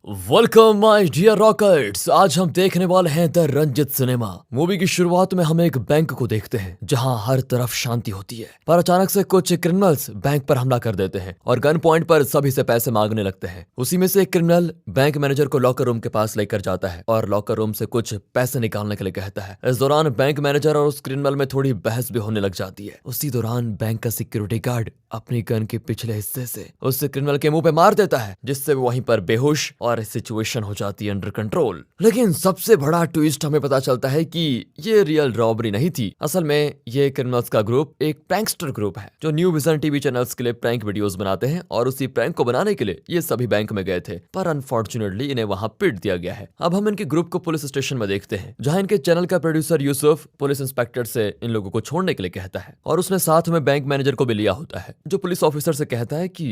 Welcome my dear रॉकर्ट्स। आज हम देखने वाले हैं द रंजित सिनेमा। मूवी की शुरुआत में हम एक बैंक को देखते हैं जहां हर तरफ शांति होती है, पर अचानक से कुछ क्रिमिनल्स बैंक पर हमला कर देते हैं और गन पॉइंट पर सभी से पैसे मांगने लगते हैं। उसी में से एक क्रिमिनल बैंक मैनेजर को लॉकर रूम के पास लेकर जाता है और लॉकर रूम से कुछ पैसे निकालने के लिए कहता है। इस दौरान बैंक मैनेजर और उस क्रिमिनल में थोड़ी बहस भी होने लग जाती है। उसी दौरान बैंक का सिक्योरिटी गार्ड अपनी गन के पिछले हिस्से से उस क्रिमिनल के मुंह पे मार देता है, जिससे वो वहीं पर बेहोश और सिचुएशन हो जाती है अंडर कंट्रोल। लेकिन सबसे बड़ा ट्विस्ट हमें पता चलता है कि ये रियल रॉबरी नहीं थी। असल में ये क्रिमिनल्स का ग्रुप एक प्रैंकस्टर ग्रुप है जो न्यू विजन टीवी चैनल्स के लिए प्रैंक वीडियोस बनाते हैं और उसी प्रैंक को बनाने के लिए ये सभी बैंक में गए थे, पर अनफॉर्चुनेटली इन्हें वहां पीट दिया गया है। अब हम इनके ग्रुप को पुलिस स्टेशन में देखते हैं जहां इनके चैनल का प्रोड्यूसर यूसुफ पुलिस इंस्पेक्टर से इन लोगों को छोड़ने के लिए कहता है और उसने साथ में बैंक मैनेजर को भी लिया होता है, जो पुलिस ऑफिसर से कहता है कि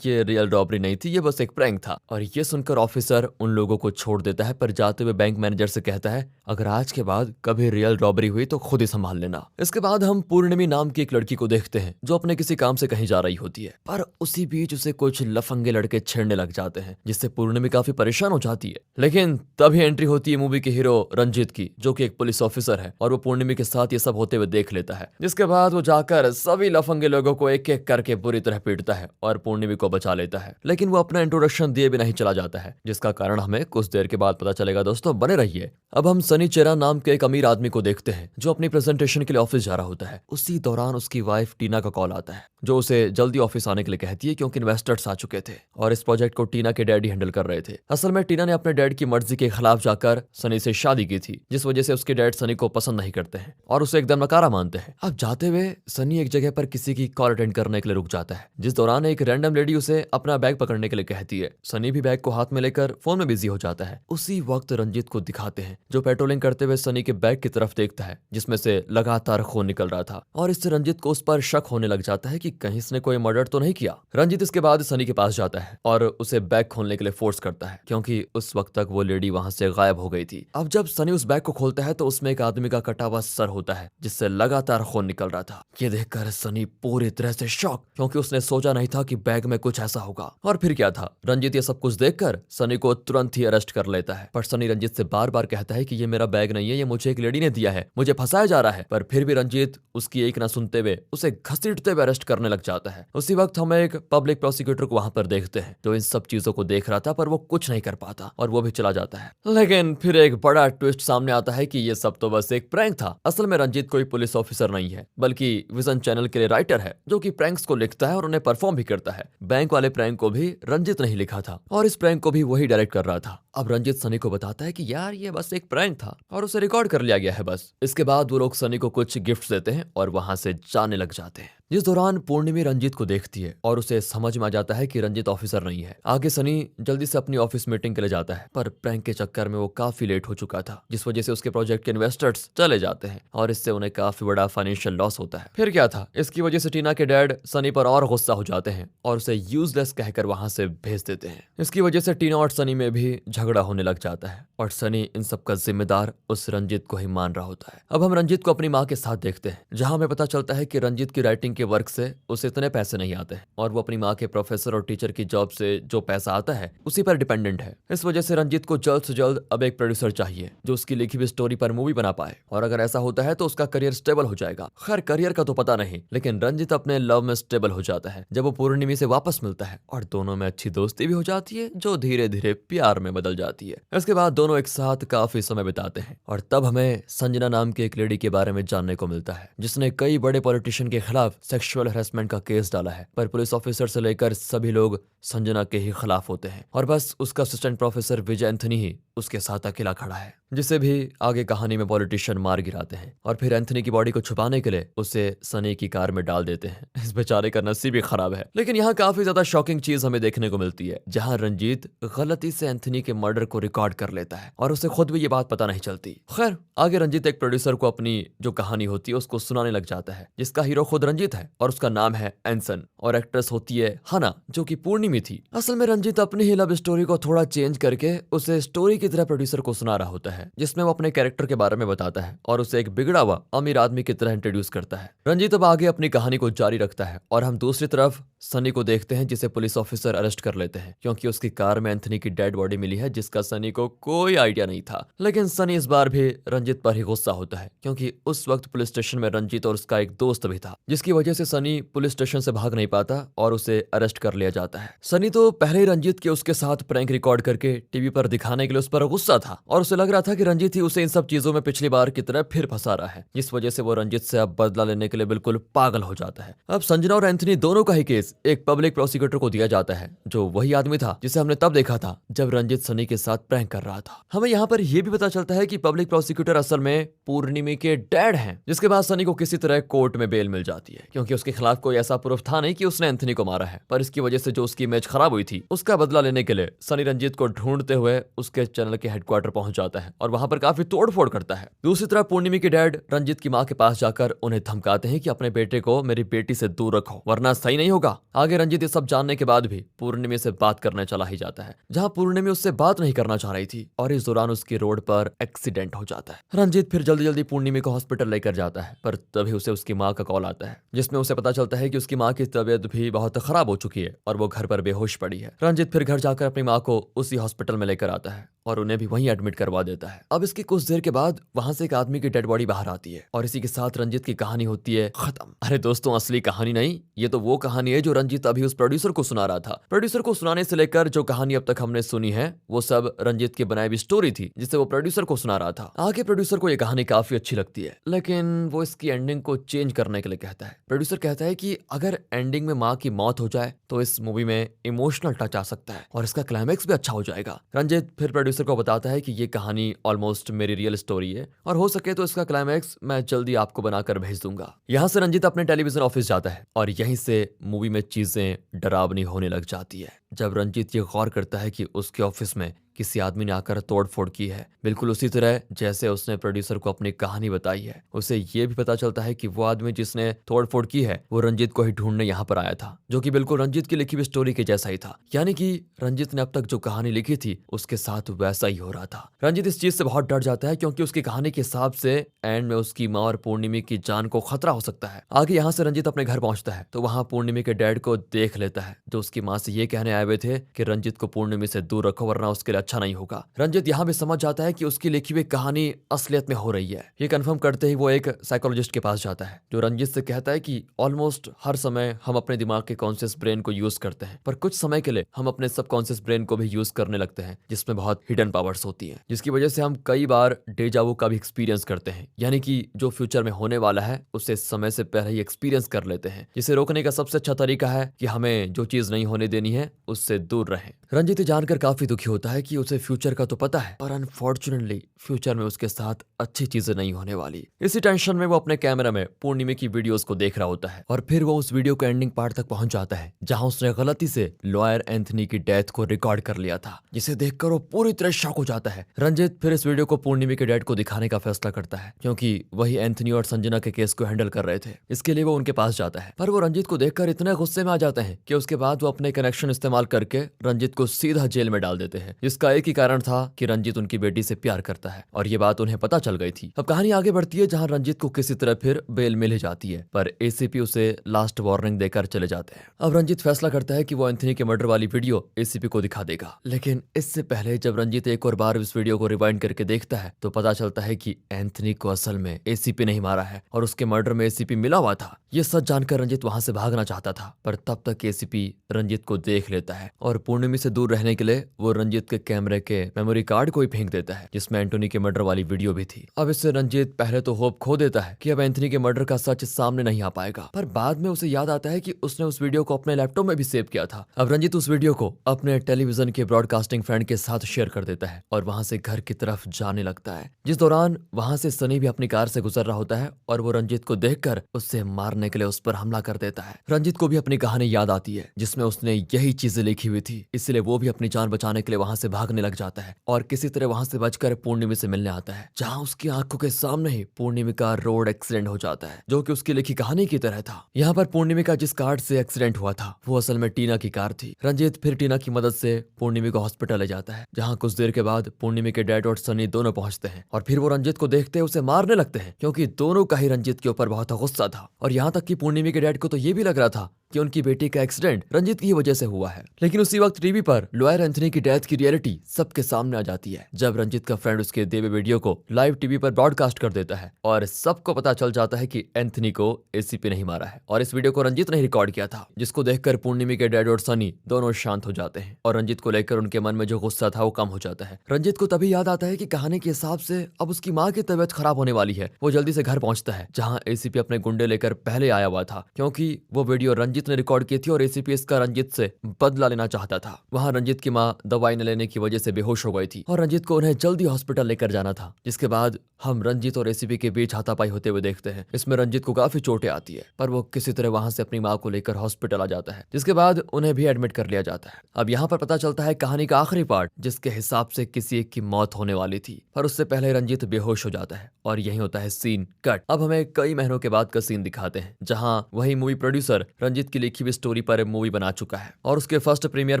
ये रियल रॉबरी नहीं थी, ये बस एक प्रैंक था। और ये सुनकर ऑफिसर उन लोगों को छोड़ देता है, पर जाते हुए बैंक मैनेजर से कहता है अगर आज के बाद कभी रियल रॉबरी हुई तो खुद ही संभाल लेना। इसके बाद हम पूर्णिमी नाम की एक लड़की को देखते हैं जो अपने किसी काम से कहीं जा रही होती है, पर उसी बीच उसे कुछ लफंगे लड़के छेड़ने लग जाते हैं, जिससे पूर्णिमी काफी परेशान हो जाती है। लेकिन तभी एंट्री होती है मूवी के हीरो रंजीत की, जो कि एक पुलिस ऑफिसर है, और वो पूर्णिमी के साथ ये सब होते हुए देख लेता है। जिसके बाद वो जाकर सभी लफंगे लोगों को एक एक करके बुरी तरह पीटता है और पूर्णिमी को बचा लेता है। लेकिन वो अपना इंट्रोडक्शन दिए बिना ही चला जाता है, जिसका कारण हमें कुछ देर के बाद पता चलेगा। दोस्तों बने रहिए। अब हम सनी चेरा नाम के एक अमीर आदमी को देखते हैं जो अपनी प्रेजेंटेशन के लिए ऑफिस जा रहा होता है। उसी दौरान उसकी वाइफ टीना का कॉल आता है जो उसे जल्दी ऑफिस आने के लिए कहती है, क्योंकि इन्वेस्टर्स आ चुके थे और इस प्रोजेक्ट को टीना के डैडी हैंडल कर रहे थे। असल में टीना ने अपने डैड की मर्जी के खिलाफ जाकर सनी से शादी की थी, जिस वजह से उसके डैड सनी को पसंद नहीं करते हैं और उसे एकदम नकारा मानते हैं। अब जाते हुए सनी एक जगह पर किसी की कॉल अटेंड करने के लिए रुक जाता है, जिस दौरान एक रैंडम लेडी उसे अपना बैग पकड़ने के लिए कहती है। सनी भी बैग को हाथ में लेकर फोन में बिजी हो जाता है। उसी वक्त रंजीत को दिखाते हैं जो पेट्रोलिंग करते हुए सनी के बैग की तरफ देखता है, जिसमें से लगातार खून निकल रहा था, और इससे रंजीत को उस पर शक होने लग जाता है कि कहीं इसने कोई मर्डर तो नहीं किया। रंजीत इसके बाद सनी के पास जाता है और उसे बैग खोलने के लिए फोर्स करता है, क्योंकि उस वक्त तक वो लेडी वहां से गायब हो गई थी। अब जब सनी उस बैग को खोलता है तो उसमें एक आदमी का कटा हुआ सर होता है, जिससे लगातार खून निकल रहा था। ये देखकर सनी पूरी तरह से शॉक, क्योंकि उसने सोचा नहीं था कि बैग में कुछ ऐसा होगा। और फिर क्या था, रंजीत ये सब कुछ देखकर सनी को तुरंत ही अरेस्ट कर लेता है। पर सनी रंजीत से बार बार कहता है कि ये मेरा बैग नहीं है, ये मुझे एक लेडी ने दिया है, मुझे फंसाया जा रहा है। पर फिर भी रंजीत उसकी एक ना सुनते हुए उसे घसीटते हुए अरेस्ट करने लग जाता है। उसी वक्त हम एक पब्लिक प्रोसिक्यूटर को वहां पर देखते हैं जो इन सब चीजों को देख रहा था, पर वो कुछ नहीं कर पाता और वो भी चला जाता है। लेकिन फिर एक बड़ा ट्विस्ट सामने आता है कि ये सब तो बस एक प्रैंक था। असल में रंजीत कोई पुलिस ऑफिसर नहीं है, बल्कि विजन चैनल के लिए राइटर है, जो कि प्रैंक्स को लिखता है और उन्हें परफॉर्म भी करता है। बैंक वाले प्रैंक को भी रंजीत नहीं लिखा था और इस प्रैंक को भी वही डायरेक्ट कर रहा था। अब रंजीत सनी को बताता है कि यार ये बस एक प्रैंक था और उसे रिकॉर्ड कर लिया गया है बस। इसके बाद वो लोग सनी को कुछ गिफ्ट देते हैं और वहां से जाने लग जाते हैं। जिस दौरान पूर्णिमी रंजीत को देखती है और उसे समझ में आ जाता है कि रंजीत ऑफिसर नहीं है। आगे सनी जल्दी से अपनी ऑफिस मीटिंग के लिए जाता है, पर प्रैंक के चक्कर में वो काफी लेट हो चुका था, जिस वजह से उसके प्रोजेक्ट के इन्वेस्टर्स चले जाते हैं और इससे उन्हें काफी बड़ा फाइनेंशियल लॉस होता है। फिर क्या था, इसकी वजह से टीना के डैड सनी पर और गुस्सा हो जाते हैं और उसे यूजलेस कहकर वहां से भेज देते हैं। इसकी वजह से टीना और सनी में भी झगड़ा होने लग जाता है और सनी इन सब का जिम्मेदार उस रंजीत को ही मान रहा होता है। अब हम रंजीत को अपनी माँ के साथ देखते हैं, जहां हमें पता चलता है कि रंजीत की राइटिंग के वर्क से उसे इतने पैसे नहीं आते हैं और वो अपनी माँ के प्रोफेसर और टीचर की जॉब से जो पैसा आता है उसी पर डिपेंडेंट है। इस वजह से रंजीत को जल्द से जल्द अब एक प्रोड्यूसर चाहिए जो उसकी लिखी हुई स्टोरी पर मूवी बना पाए, और अगर ऐसा होता है तो उसका करियर स्टेबल हो जाएगा। खैर करियर का तो पता नहीं, लेकिन रंजीत अपने लव में स्टेबल हो जाता है जब वो पूर्णिमी से वापस मिलता है और दोनों में अच्छी दोस्ती भी हो जाती है, जो धीरे धीरे प्यार में बदल जाती है। इसके बाद दोनों एक साथ काफी समय बिताते हैं और तब हमें संजना नाम की एक लेडी के बारे में जानने को मिलता है, जिसने कई बड़े पॉलिटिशियन के खिलाफ सेक्सुअल हैरेसमेंट का केस डाला है। पर पुलिस ऑफिसर से लेकर सभी लोग संजना के ही खिलाफ होते हैं और बस उसका असिस्टेंट प्रोफेसर विजय एंथनी ही उसके साथ अकेला खड़ा है, जिसे भी आगे कहानी में पॉलिटिशियन मार गिराते हैं और फिर एंथनी की बॉडी को छुपाने के लिए उसे सनी की कार में डाल देते हैं। इस बेचारे का नसीब ही खराब है। लेकिन यहाँ काफी ज्यादा शॉकिंग चीज हमें देखने को मिलती है, जहाँ रंजीत गलती से एंथनी के मर्डर को रिकॉर्ड कर लेता है और उसे खुद भी ये बात पता नहीं चलती। खैर आगे रंजीत एक प्रोड्यूसर को अपनी जो कहानी होती है उसको सुनाने लग जाता है, जिसका हीरो खुद रंजीत है और उसका नाम है एंसन, और एक्ट्रेस होती है हना, जो कि पूर्णिमी थी। असल में रंजीत अपनी ही लव स्टोरी को थोड़ा चेंज करके उसे स्टोरी की तरह प्रोड्यूसर को सुना रहा होता है, जिसमें वो अपने कैरेक्टर के बारे में बताता है और उसे एक बिगड़ा हुआ अमीर आदमी की तरह इंट्रोड्यूस करता है। रंजीत अब आगे अपनी कहानी को जारी रखता है और हम दूसरी तरफ सनी को देखते हैं, जिसे पुलिस ऑफिसर अरेस्ट कर लेते हैं, क्योंकि उसकी कार में एंथनी की डेड बॉडी मिली है है जिसका सनी को कोई आइडिया नहीं था। लेकिन सनी इस बार भी रंजित पर ही गुस्सा होता है क्योंकि उस वक्त पुलिस स्टेशन में रंजित और उसका एक दोस्त भी था, जिसकी वजह से सनी पुलिस स्टेशन से भाग नहीं पाता और उसे अरेस्ट कर लिया जाता है। सनी तो पहले ही रंजित के उसके साथ प्रैंक रिकॉर्ड करके टीवी पर दिखाने के लिए उस पर गुस्सा था और उसे लग रहा था कि रंजित ही उसे इन सब चीजों में पिछली बार की तरह फिर फंसा रहा है, जिस वजह से वो रंजित से अब बदला लेने के लिए बिल्कुल पागल हो जाता है। अब संजना और एंथनी दोनों का ही केस एक पब्लिक प्रोसिक्यूटर को दिया जाता है, जो वही आदमी था जिसे हमने तब देखा था जब रंजित सनी के साथ प्रैंक कर रहा था। हमें यहाँ पर यह भी पता चलता है कि पब्लिक प्रोसिक्यूटर असल में पूर्णिमा के डैड हैं, जिसके बाद सनी को किसी तरह कोर्ट में बेल मिल जाती है क्योंकि उसके खिलाफ कोई ऐसा प्रूफ था नहीं कि उसने एंथनी को मारा है, पर इसकी वजह से जो उसकी इमेज खराब हुई थी उसका बदला लेने के लिए सनी रंजीत को ढूंढते हुए उसके चैनल के हेडक्वार्टर पहुंच जाता है और वहां पर काफी तोड़फोड़ करता है। दूसरी तरफ पूर्णिमा के डैड रंजीत की मां के पास जाकर उन्हें धमकाते हैं कि अपने बेटे को मेरी बेटी से दूर रखो वरना सही नहीं होगा। आगे रंजीत ये सब जानने के बाद भी पूर्णिमा से बात करने चला ही जाता है, जहां पूर्णिमा उससे बात नहीं करना चाह रही थी और इस दौरान उसकी रोड पर एक्सीडेंट हो जाता है। रंजीत फिर जल्दी जल्दी पूर्णिमा को हॉस्पिटल लेकर जाता है, पर तभी उसे उसकी मां का कॉल आता है जिसमें उसे पता चलता है कि उसकी मां की तबीयत भी बहुत खराब हो चुकी है और वो घर पर बेहोश पड़ी है। रंजीत फिर घर जाकर अपनी मां को उसी हॉस्पिटल में लेकर आता है और उन्हें भी वहीं एडमिट करवा देता है। अब इसकी कुछ देर के बाद वहां से एक आदमी की डेड बॉडी बाहर आती है और इसी के साथ रंजीत की कहानी होती है खत्म। अरे दोस्तों, असली कहानी नहीं, ये तो वो कहानी है जो रंजीत अभी उस प्रोड्यूसर को सुना रहा था। प्रोड्यूसर को सुनाने से लेकर जो कहानी अब तक हमने सुनी है वो सब रंजीत की बनाई हुई स्टोरी थी जिसे वो प्रोड्यूसर को सुना रहा था। आगे प्रोड्यूसर को ये कहानी काफी अच्छी लगती है, लेकिन वो इसकी एंडिंग को चेंज करने के लिए कहता है। प्रोड्यूसर कहता है कि अगर एंडिंग में माँ की मौत हो जाए तो इस मूवी में इमोशनल टच आ सकता है और इसका क्लाइमैक्स भी अच्छा हो जाएगा। रंजीत फिर प्रोड्यूसर को बताता है कि ये कहानी ऑलमोस्ट मेरी रियल स्टोरी है और हो सके तो इसका क्लाइमैक्स मैं जल्दी आपको बनाकर भेज दूंगा। यहाँ से रंजीत अपने टेलीविजन ऑफिस जाता है और यहीं से मूवी में चीजें डरावनी होने लग जाती है जब रंजीत ये गौर करता है कि उसके ऑफिस में किसी आदमी ने आकर तोड़फोड़ की है, बिल्कुल उसी तरह जैसे उसने प्रोड्यूसर को अपनी कहानी बताई है। उसे ये भी पता चलता है कि वो आदमी जिसने तोड़फोड़ की है वो रंजीत को ही ढूंढने यहाँ पर आया था, जो कि बिल्कुल रंजीत की लिखी हुई स्टोरी के जैसा ही था। यानी कि रंजीत ने अब तक जो कहानी लिखी थी उसके साथ वैसा ही हो रहा था। रंजीत इस चीज से बहुत डर जाता है क्योंकि उसकी कहानी के हिसाब से एंड में उसकी माँ और पूर्णिमा की जान को खतरा हो सकता है। आगे यहाँ से रंजीत अपने घर पहुंचता है तो वहां पूर्णिमा के डैड को देख लेता है, जो उसकी माँ से ये कहने आए हुए थे कि रंजीत को पूर्णिमा से दूर रखो वरना उसके लिए अच्छा नहीं होगा। रंजीत यहाँ भी समझ जाता है कि उसकी लिखी हुई कहानी असलियत में हो रही है। ये कंफर्म करते ही वो एक साइकोलॉजिस्ट के पास जाता है जो रंजीत से कहता है कि ऑलमोस्ट हर समय हम अपने दिमाग के कॉन्शियस ब्रेन को यूज करते हैं, पर कुछ समय के लिए हम अपने सबकॉन्शियस ब्रेन को भी यूज करने लगते हैं जिसमें बहुत हिडन पावर्स होती हैं, जिसकी वजह से हम कई बार डेजावू का भी एक्सपीरियंस करते हैं। यानी कि जो फ्यूचर में होने वाला है उसे समय से पहले ही एक्सपीरियंस कर लेते हैं, जिसे रोकने का सबसे अच्छा तरीका है कि हमें जो चीज नहीं होने देनी है उससे दूर रहें। रंजीत जानकर काफी दुखी होता है कि उसे फ्यूचर का तो पता है, पर अनफॉर्चुनेटली फ्यूचर में उसके साथ अच्छी चीजें नहीं होने वाली। इसी टेंशन में वो अपने कैमरा में पूर्णिमा की वीडियोस को देख रहा होता है और फिर वो उस वीडियो के एंडिंग पार्ट तक पहुंच जाता है जहां उसने गलती से लॉयर एंथनी की डेथ को रिकॉर्ड कर लिया था, जिसे देखकर वो पूरी तरह शॉक हो जाता है। रंजीत फिर इस वीडियो को पूर्णिमा के डैड को दिखाने का फैसला करता है क्योंकि वही एंथनी और संजना के केस को हैंडल कर रहे थे। इसके लिए वो उनके पास जाता है, पर वो रंजीत को देखकर इतने गुस्से में आ जाते हैं कि उसके बाद वो अपने कनेक्शन इस्तेमाल करके रंजीत को सीधा जेल में डाल देते हैं, जिसका एक ही कारण था कि रंजीत उनकी बेटी से प्यार करता है और ये बात उन्हें पता चल गई थी। अब कहानी आगे बढ़ती है जहां रंजीत को किसी तरह फिर बेल मिल जाती है, पर एसीपी उसे लास्ट वार्निंग देकर चले जाते हैं। अब रंजीत फैसला करता है कि वो एंथनी के मर्डर वाली वीडियो एसीपी को दिखा देगा, लेकिन इससे पहले जब रंजीत एक और बार इस वीडियो को रिवाइंड करके देखता है तो पता चलता है कि एंथनी को असल में एसीपी नहीं मारा है और उसके मर्डर में एसीपी मिला हुआ था। ये सच जानकर रंजीत वहां से भागना चाहता था, पर तब तक एसीपी रंजीत को देख लेता है और पूर्णिमा से दूर रहने के लिए वो रंजीत के कैमरे के मेमोरी कार्ड को ही फेंक देता है जिसमें एंटोनी के मर्डर वाली वीडियो भी थी। अब इससे रंजीत पहले तो होप खो देता है कि अब एंथनी के मर्डर का सच सामने नहीं आ पाएगा, पर बाद में उसे याद आता है कि उसने उस वीडियो को अपने लैपटॉप में भी सेव किया था। अब रंजीत उस वीडियो को अपने टेलीविजन के ब्रॉडकास्टिंग फ्रेंड के साथ शेयर कर देता है और वहां से घर की तरफ जाने लगता है, जिस दौरान वहां से सनी भी अपनी कार से गुजर रहा होता है और वो रंजीत को देखकर उससे मारने के लिए उस पर हमला कर देता है। रंजीत को भी अपनी कहानी याद आती है जिसमें उसने यही चीजें लिखी हुई थी, इसलिए वो भी अपनी जान बचाने के लिए वहां से भागने लग जाता है और किसी तरह वहां से बचकर पूर्णिमा से मिलने आता है, जहां उसकी आंखों के सामने ही पूर्णिमा का रोड एक्सीडेंट हो जाता है जो कि उसकी लिखी कहानी की तरह था। यहाँ पर पूर्णिमा का जिस कार से एक्सीडेंट हुआ था वो असल में टीना की कार थी। रंजीत फिर टीना की मदद से पूर्णिमा को हॉस्पिटल ले जाता है, जहाँ कुछ देर के बाद पूर्णिमा के डैड और सनी दोनों पहुंचते हैं और फिर वो रंजीत को देखते उसे मारने लगते हैं क्योंकि दोनों का ही रंजीत के ऊपर बहुत गुस्सा था और यहाँ तक कि पूर्णिमा के डैड को तो ये भी लग रहा था कि उनकी बेटी का एक्सीडेंट रंजीत की वजह से हुआ है। लेकिन उसी वक्त टीवी पर लॉयर एंथनी की डेथ की रियलिटी रियलिटी सबके सामने आ जाती है जब रंजित का फ्रेंड उसके दिए हुए वीडियो को लाइव टीवी पर ब्रॉडकास्ट कर देता है और सबको पता चल जाता है कि एंथनी को एसीपी नहीं मारा है और इस वीडियो को रंजित ने रिकॉर्ड किया था, जिसको देखकर पूर्णिमी के डैड और सनी दोनों शांत हो जाते हैं और रंजित को लेकर उनके मन में जो गुस्सा था वो कम हो जाता है। रंजित को तभी याद आता है कि कहानी के हिसाब से अब उसकी माँ की तबीयत खराब होने वाली है। वो जल्दी से घर पहुंचता है जहाँ एसीपी अपने गुंडे लेकर पहले आया हुआ था, क्योंकि वो वीडियो रंजित ने रिकॉर्ड की थी और एसीपी इसका रंजित से बदला लेना चाहता था। वहाँ रंजित की माँ दवाई न लेने की वजह से बेहोश हो गई थी और रंजित को उन्हें जल्दी हॉस्पिटल लेकर जाना था, जिसके बाद हम रंजित और एसीपी के बीच हाथापाई होते हुए देखते हैं। इसमें रंजित को काफी चोटें आती है पर वो किसी तरह वहां से अपनी माँ को लेकर हॉस्पिटल आ जाता है, जिसके बाद उन्हें भी एडमिट कर लिया जाता है। अब यहाँ पर पता चलता है कहानी का आखिरी पार्ट, जिसके हिसाब से किसी एक की मौत होने वाली थी, पर उससे पहले रंजित बेहोश हो जाता है और यही होता है सीन कट। अब हमें कई महीनों के बाद का सीन दिखाते हैं जहां वही मूवी प्रोड्यूसर रंजित की लिखी हुई स्टोरी पर मूवी बना चुका है और उसके फर्स्ट प्रीमियर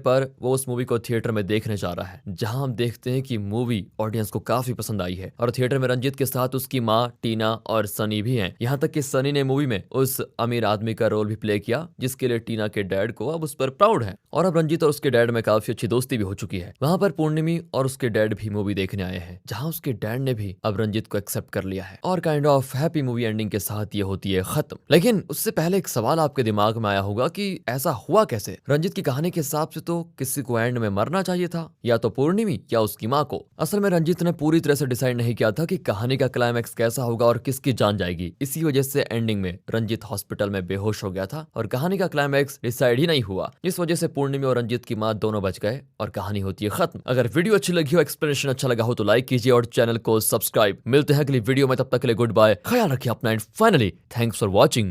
पर वो उस मूवी को थिएटर में देखने जा रहा है, जहां हम देखते हैं कि मूवी ऑडियंस को काफी पसंद आई है और थिएटर में रंजित के साथ उसकी माँ टीना और सनी भी हैं। यहाँ तक कि सनी ने मूवी में उस अमीर आदमी का रोल भी प्ले किया, जिसके लिए टीना के डैड को अब उस पर प्राउड है और अब रंजित और उसके डैड में काफी अच्छी दोस्ती भी हो चुकी है। वहां पर पूर्णिमी और उसके डैड भी मूवी देखने आए हैं, जहां उसके डैड ने भी अब रंजित को एक्सेप्ट कर लिया है और kind of happy movie ending के साथ ये होती है खत्म। लेकिन उससे पहले एक सवाल आपके दिमाग में आया होगा कि ऐसा हुआ कैसे? रंजित की कहानी के हिसाब से तो किसी को एंड में मरना चाहिए था, या तो पूर्णिमी या उसकी माँ को। असल में रंजित ने पूरी तरह से डिसाइड नहीं किया था कि कहानी का क्लाइमैक्स कैसा होगा और किसकी जान जाएगी। इसी वजह से एंडिंग में रंजित हॉस्पिटल में बेहोश हो गया था और कहानी का क्लाइमैक्स डिसाइड ही नहीं हुआ। इस वजह से पूर्णिमी और रंजित की माँ दोनों बच गए और कहानी होती है खत्म। अगर वीडियो अच्छी लगी हो, एक्सप्लेनेशन अच्छा लगा हो तो लाइक कीजिए और चैनल को सब्सक्राइब। मिलते हैं अगली वीडियो में, तब तक के लिए गुड बाय, ख्याल रखिए अपना and finally thanks for watching.